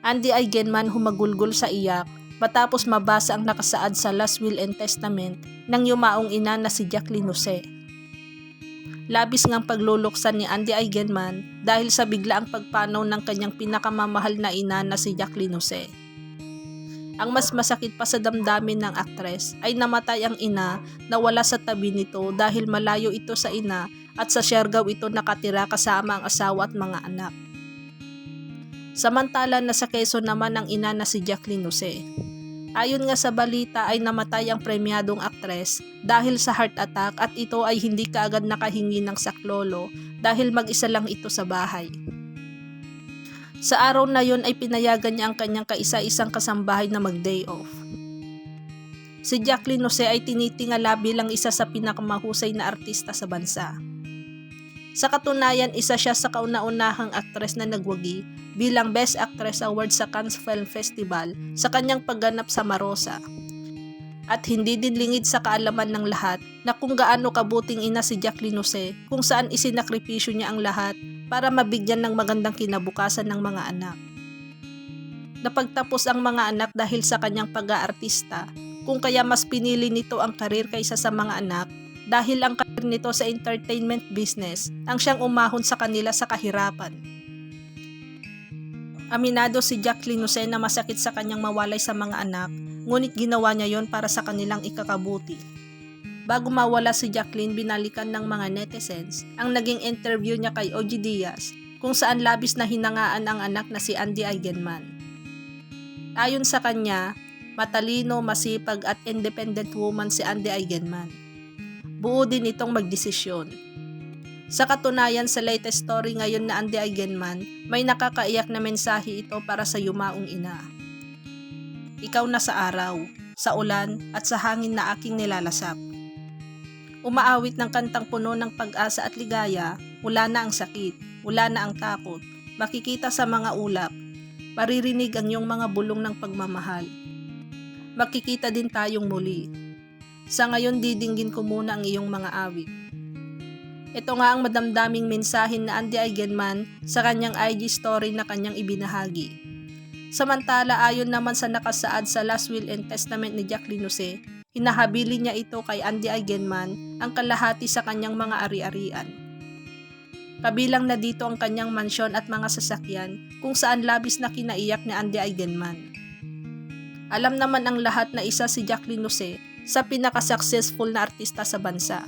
Andy Eigenman humagulgol sa iyak matapos mabasa ang nakasaad sa last will and testament ng yumaong ina na si Jacqueline Jose. Labis ngang pagluluksan ni Andy Eigenman dahil sa biglaang pagpanaw ng kanyang pinakamamahal na ina na si Jacqueline Jose. Ang mas masakit pa sa damdamin ng aktres ay namatay ang ina na wala sa tabi nito dahil malayo ito sa ina at sa Siargao ito nakatira kasama ang asawa at mga anak. Samantala na sa Quezon naman ang ina na si Jacqueline Jose. Ayon nga sa balita ay namatay ang premyadong aktres dahil sa heart attack at ito ay hindi kaagad nakahingi ng saklolo dahil mag-isa lang ito sa bahay. Sa araw na yon ay pinayagan niya ang kanyang kaisa-isang kasambahay na mag-day off. Si Jacqueline Jose ay tinitingala bilang isa sa pinakamahusay na artista sa bansa. Sa katunayan, isa siya sa kauna-unahang aktres na nagwagi bilang Best Actress Award sa Cannes Film Festival sa kanyang pagganap sa Marosa. At hindi din lingid sa kaalaman ng lahat na kung gaano kabuting ina si Jacqueline Jose kung saan isinakripisyo niya ang lahat para mabigyan ng magandang kinabukasan ng mga anak. Napagtapos ang mga anak dahil sa kanyang pag-aartista, kung kaya mas pinili nito ang karir kaysa sa mga anak dahil ang karir nito sa entertainment business ang siyang umahon sa kanila sa kahirapan. Aminado si Jacqueline Jose na masakit sa kanyang mawalay sa mga anak, ngunit ginawa niya yon para sa kanilang ikakabuti. Bago mawala si Jacqueline, binalikan ng mga netizens ang naging interview niya kay OG Diaz kung saan labis na hinangaan ang anak na si Andy Eigenman. Ayon sa kanya, matalino, masipag at independent woman si Andy Eigenman. Buo din itong magdesisyon. Sa katunayan sa latest story ngayon na Andy Eigenman, may nakakaiyak na mensahe ito para sa yumaong ina. Ikaw na sa araw, sa ulan at sa hangin na aking nilalasap. Umaawit ng kantang puno ng pag-asa at ligaya, wala na ang sakit, wala na ang takot, makikita sa mga ulap, maririnig ang iyong mga bulong ng pagmamahal. Makikita din tayong muli. Sa ngayon didinggin ko muna ang iyong mga awit. Ito nga ang madamdaming mensahe na Andy Eigenman sa kanyang IG story na kanyang ibinahagi. Samantala ayon naman sa nakasaad sa last will and testament ni Jacqueline Jose, hinahabilin niya ito kay Andy Eigenman ang kalahati sa kanyang mga ari-arian. Kabilang na dito ang kanyang mansyon at mga sasakyan kung saan labis na kinaiyak ni Andy Eigenman. Alam naman ang lahat na isa si Jacqueline Jose sa pinaka-successful na artista sa bansa.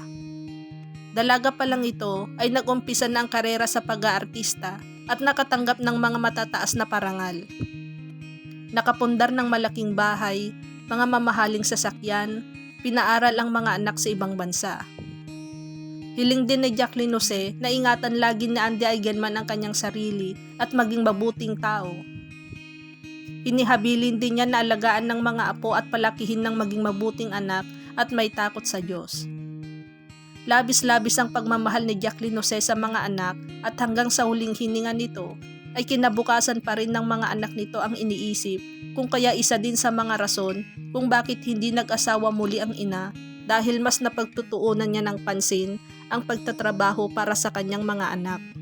Dalaga pa lang ito ay nag-umpisa na ang karera sa pag-aartista at nakatanggap ng mga matataas na parangal. Nakapundar ng malaking bahay, mga mamahaling sasakyan, pinaaral ang mga anak sa ibang bansa. Hiling din ni Jacqueline Jose na ingatan lagi ni Andy Eigenman ang kanyang sarili at maging mabuting tao. Inihabilin din niya na alagaan ng mga apo at palakihin ng maging mabuting anak at may takot sa Diyos. Labis-labis ang pagmamahal ni Jacqueline Jose sa mga anak at hanggang sa huling hininga nito ay kinabukasan pa rin ng mga anak nito ang iniisip kung kaya isa din sa mga rason kung bakit hindi nag-asawa muli ang ina dahil mas napagtutuunan niya ng pansin ang pagtatrabaho para sa kanyang mga anak.